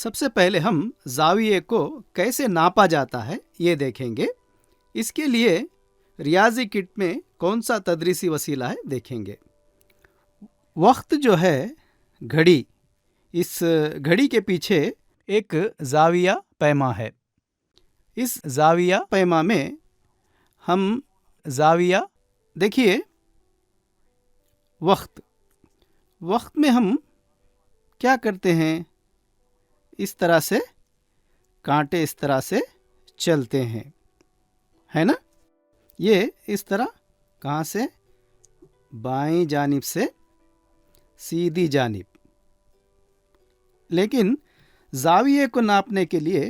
سب سے پہلے ہم زاویے کو کیسے ناپا جاتا ہے یہ دیکھیں گے۔ اس کے لیے ریاضی کٹ میں کون سا تدریسی وسیلہ ہے دیکھیں گے۔ وقت جو ہے گھڑی، اس گھڑی کے پیچھے ایک زاویہ پیماں ہے۔ اس زاویہ پیماں میں ہم زاویہ دیکھیے، وقت میں ہم کیا کرتے ہیں؟ اس طرح سے کانٹے اس طرح سے چلتے ہیں، ہے نا؟ یہ اس طرح کہاں سے؟ بائیں جانب سے سیدھی جانب۔ لیکن زاویے کو ناپنے کے لیے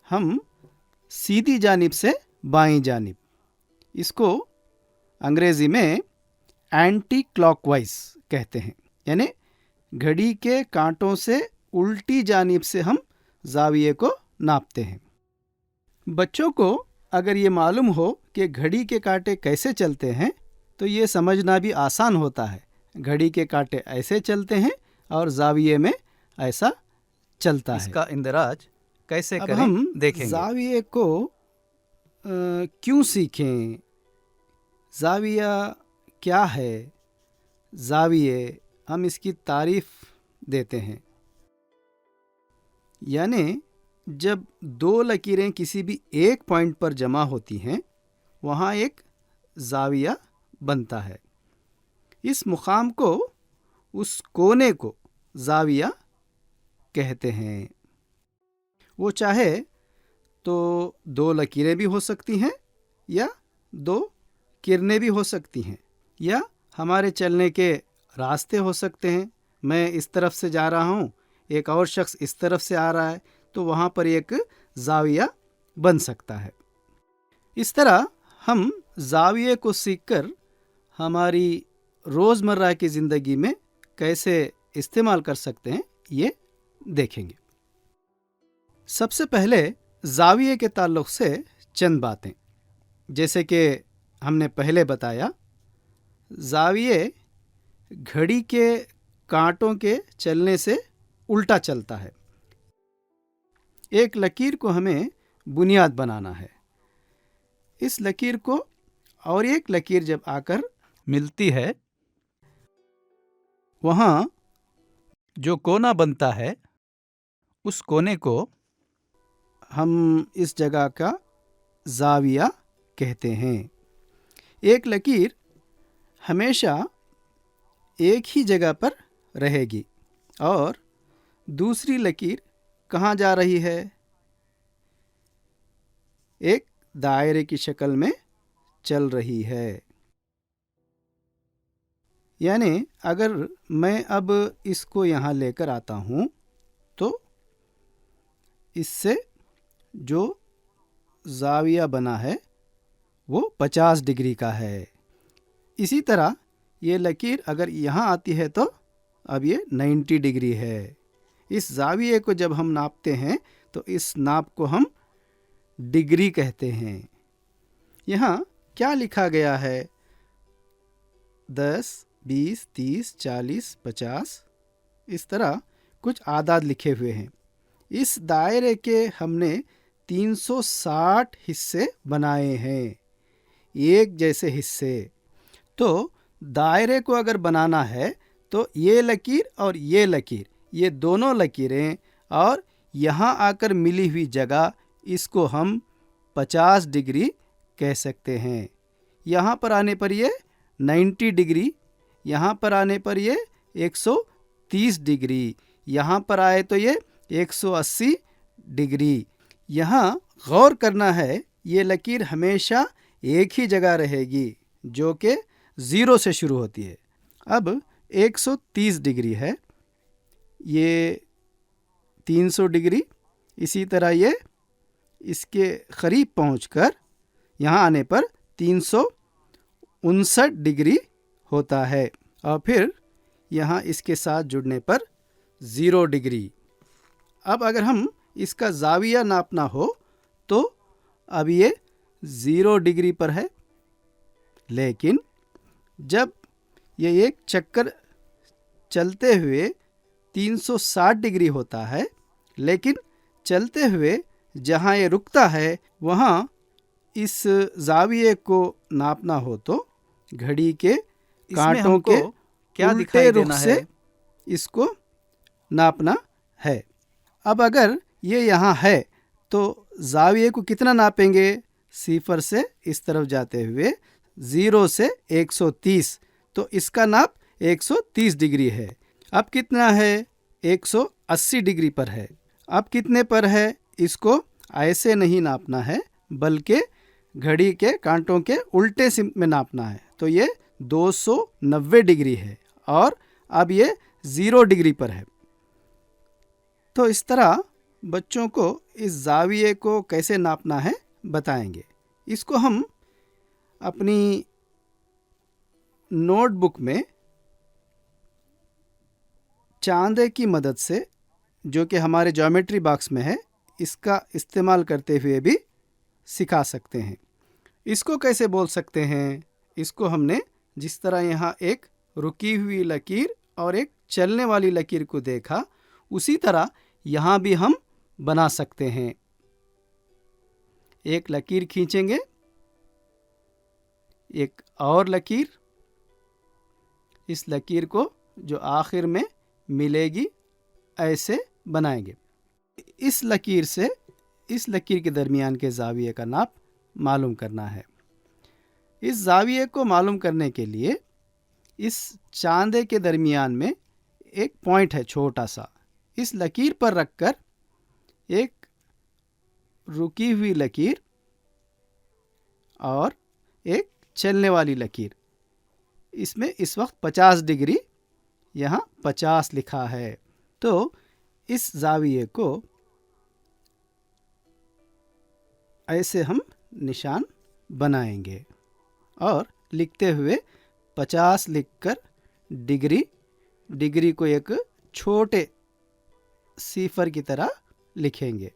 ہم سیدھی جانب سے بائیں جانب، اس کو انگریزی میں اینٹی کلاک وائز کہتے ہیں، یعنی گھڑی کے کانٹوں سے الٹی جانب سے ہم زاویے کو ناپتے ہیں۔ بچوں کو اگر یہ معلوم ہو کہ گھڑی کے کانٹے کیسے چلتے ہیں تو یہ سمجھنا بھی آسان ہوتا ہے۔ گھڑی کے کانٹے ایسے چلتے ہیں اور زاویے میں ایسا چلتا ہے۔ اس کا اندراج کیسے اب کریں ہم دیکھیں گے۔ زاویے کو کیوں سیکھیں؟ زاویہ کیا ہے؟ زاویے ہم اس کی تعریف دیتے ہیں، یعنی جب دو لکیریں کسی بھی ایک پوائنٹ پر جمع ہوتی ہیں وہاں ایک زاویہ بنتا ہے۔ اس مقام کو، اس کونے کو زاویہ کہتے ہیں۔ وہ چاہے تو دو لکیریں بھی ہو سکتی ہیں یا دو کرنیں بھی ہو سکتی ہیں، یا ہمارے چلنے کے راستے ہو سکتے ہیں۔ میں اس طرف سے جا رہا ہوں، ایک اور شخص اس طرف سے آ رہا ہے، تو وہاں پر ایک زاویہ بن سکتا ہے۔ اس طرح ہم زاویے کو سیکھ کر ہماری روزمرہ کی زندگی میں کیسے استعمال کر سکتے ہیں یہ دیکھیں گے۔ سب سے پہلے زاویے کے تعلق سے چند باتیں، جیسے کہ ہم نے پہلے بتایا، زاویے گھڑی کے کانٹوں کے چلنے سے الٹا چلتا ہے۔ ایک لکیر کو ہمیں بنیاد بنانا ہے۔ اس لکیر کو اور ایک لکیر جب آ کر ملتی ہے، وہاں جو کونا بنتا ہے اس کونے کو ہم اس جگہ کا زاویہ کہتے ہیں۔ ایک لکیر ہمیشہ ایک ہی جگہ پر رہے گی اور دوسری لکیر کہاں جا رہی ہے؟ ایک دائرے کی شکل میں چل رہی ہے۔ یعنی اگر میں اب اس کو یہاں لے کر آتا ہوں تو اس سے جو زاویہ بنا ہے وہ 50 ڈگری کا ہے۔ اسی طرح یہ لکیر اگر یہاں آتی ہے تو اب یہ 90 ڈگری ہے۔ اس زاویے کو جب ہم ناپتے ہیں تو اس ناپ کو ہم ڈگری کہتے ہیں۔ یہاں کیا لکھا گیا ہے؟ 10، 20، 30، 40، 50، اس طرح کچھ اعداد لکھے ہوئے ہیں۔ اس دائرے کے ہم نے 360 حصے بنائے ہیں، ایک جیسے حصے۔ تو دائرے کو اگر بنانا ہے تو یہ لکیر اور یہ لکیر، یہ دونوں لکیریں اور یہاں آ کر ملی ہوئی جگہ، اس کو ہم 50 ڈگری کہہ سکتے ہیں۔ یہاں پر آنے پر یہ 90 ڈگری، یہاں پر آنے پر یہ 130 ڈگری، یہاں پر آئے تو یہ 180 ڈگری۔ یہاں غور کرنا ہے، یہ لکیر ہمیشہ ایک ہی جگہ رہے گی جو کہ 0 سے شروع ہوتی ہے۔ اب 130 ڈگری ہے، یہ 300 ڈگری، اسی طرح یہ اس کے قریب پہنچ کر یہاں آنے پر 359 ڈگری ہوتا ہے، اور پھر یہاں اس کے ساتھ جڑنے پر 0 ڈگری۔ اب اگر ہم اس کا زاویہ ناپنا ہو تو اب یہ 0 ڈگری پر ہے، لیکن جب یہ ایک چکر چلتے ہوئے 360 ڈگری ہوتا ہے لیکن چلتے ہوئے جہاں یہ رکتا ہے وہاں اس زاویے کو ناپنا ہو تو گھڑی کے اس میں کانٹوں ہم کے کو کیا الٹے دکھائی رخ دینا سے ہے؟ اس کو ناپنا ہے۔ اب اگر یہ یہاں ہے تو زاویے کو کتنا ناپیں گے؟ 0 سے اس طرف جاتے ہوئے 0 سے 130، تو اس کا ناپ 130 ڈگری ہے۔ اب کتنا ہے؟ 180 ڈگری پر ہے۔ اب کتنے پر ہے؟ اس کو ایسے نہیں ناپنا ہے بلکہ گھڑی کے کانٹوں کے الٹے سمت میں ناپنا ہے، تو یہ 290 ڈگری ہے اور اب یہ 0 ڈگری پر ہے۔ تو اس طرح بچوں کو اس زاویے کو کیسے ناپنا ہے بتائیں گے۔ اس کو ہم اپنی نوٹ بک میں چاندے کی مدد سے، جو کہ ہمارے جیومیٹری باکس میں ہے، اس کا استعمال کرتے ہوئے بھی سکھا سکتے ہیں۔ اس کو کیسے بول سکتے ہیں؟ اس کو ہم نے جس طرح یہاں ایک رکی ہوئی لکیر اور ایک چلنے والی لکیر کو دیکھا، اسی طرح یہاں بھی ہم بنا سکتے ہیں۔ ایک لکیر کھینچیں گے، ایک اور لکیر، اس لکیر کو جو آخر میں ملے گی ایسے بنائیں گے۔ اس لکیر سے اس لکیر کے درمیان کے زاویے کا ناپ معلوم کرنا ہے۔ اس زاویے کو معلوم کرنے کے لیے اس چاندے کے درمیان میں ایک پوائنٹ ہے چھوٹا سا، اس لکیر پر رکھ کر ایک رکی ہوئی لکیر اور ایک چلنے والی لکیر، اس میں اس وقت 50 ڈگری، یہاں 50 لکھا ہے، تو اس زاویے کو ایسے ہم نشان بنائیں گے اور لکھتے ہوئے 50 لکھ کر ڈگری کو ایک چھوٹے صفر کی طرح لکھیں گے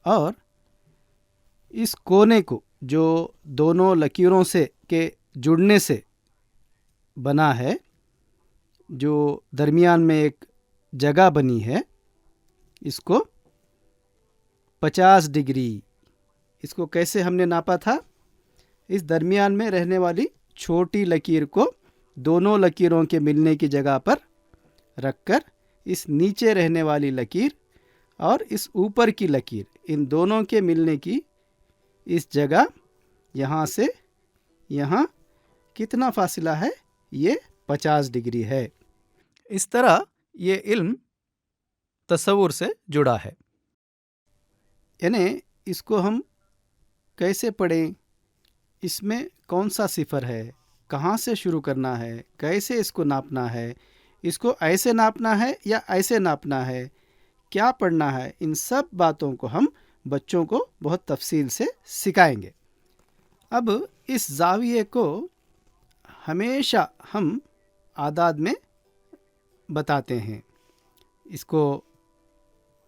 اور اس کونے کو جو دونوں لکیروں سے کے جڑنے سے بنا ہے، جو درمیان میں ایک جگہ بنی ہے، اس کو 50 ڈگری، اس کو کیسے ہم نے ناپا تھا؟ اس درمیان میں رہنے والی چھوٹی لکیر کو دونوں لکیروں کے ملنے کی جگہ پر رکھ کر اس نیچے رہنے والی لکیر اور اس اوپر کی لکیر، ان دونوں کے ملنے کی اس جگہ، یہاں سے یہاں کتنا فاصلہ ہے؟ یہ 50 ڈگری ہے۔ اس طرح یہ علم تصور سے جڑا ہے۔ یعنی اس کو ہم کیسے پڑھیں؟ اس میں کون سا صفر ہے؟ کہاں سے شروع کرنا ہے؟ کیسے اس کو ناپنا ہے؟ اس کو ایسے ناپنا ہے یا ایسے ناپنا ہے؟ کیا پڑھنا ہے؟ ان سب باتوں کو ہم بچوں کو بہت تفصیل سے سکھائیں گے۔ اب اس زاویے کو ہمیشہ ہم اعداد میں بتاتے ہیں، اس کو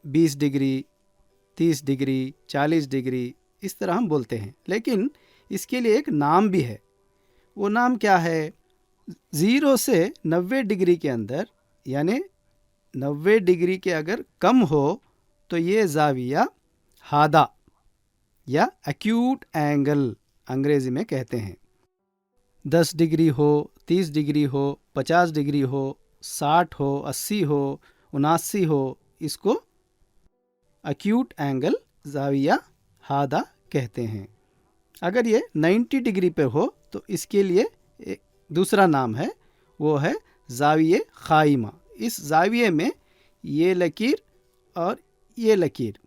20 ڈگری، 30 ڈگری، 40 ڈگری، اس طرح ہم بولتے ہیں، لیکن اس کے لیے ایک نام بھی ہے۔ وہ نام کیا ہے؟ 0 سے 90 ڈگری کے اندر، یعنی 90 ڈگری کے اگر کم ہو تو یہ زاویہ ہادہ یا ایکیوٹ اینگل انگریزی میں کہتے ہیں۔ 10 ڈگری ہو، 30 ڈگری ہو، 50 ڈگری ہو، 60 ہو، 80 ہو، 79 ہو، اس کو ایکیوٹ اینگل زاویہ ہادہ کہتے ہیں۔ اگر یہ 90 ڈگری پہ ہو تو اس کے لیے ایک دوسرا نام ہے، وہ ہے زاویہ قائمہ۔ اس زاویے میں یہ لکیر اور یہ لکیر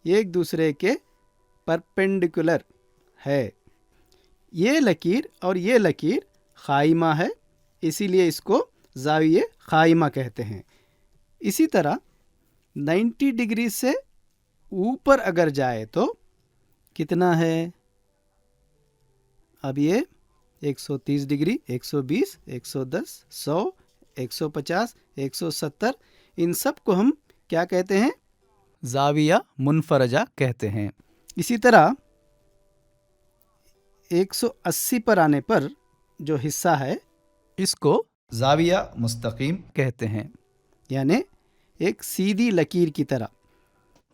ایک دوسرے کے پرپینڈیکولر ہے، یہ لکیر اور یہ لکیر قائمہ ہے، اسی لیے اس کو زاویہ قائمہ کہتے ہیں۔ اسی طرح 90 ڈگری سے اوپر اگر جائے تو کتنا ہے؟ اب یہ 130 ڈگری، 120، 110، 100، 150، 170، ان سب کو ہم کیا کہتے ہیں؟ زاویہ منفرجہ کہتے ہیں۔ اسی طرح 180 پر آنے پر جو حصہ ہے، اس کو زاویہ مستقیم کہتے ہیں، یعنی ایک سیدھی لکیر کی طرح۔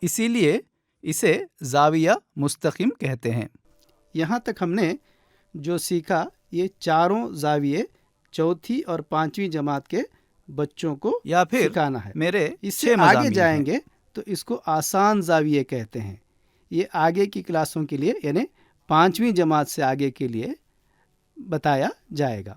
اسی لیے اسے زاویہ مستقیم کہتے ہیں۔ یہاں تک ہم نے جو سیکھا یہ چاروں زاویے چوتھی اور پانچویں جماعت کے بچوں کو یا پھر سکھانا ہے۔ میرے اس سے 6 آگے مضامین جائیں ہیں۔ گے تو اس کو آسان زاویے کہتے ہیں۔ یہ آگے کی کلاسوں کے لیے یعنی پانچویں جماعت سے آگے کے لیے بتایا جائے گا۔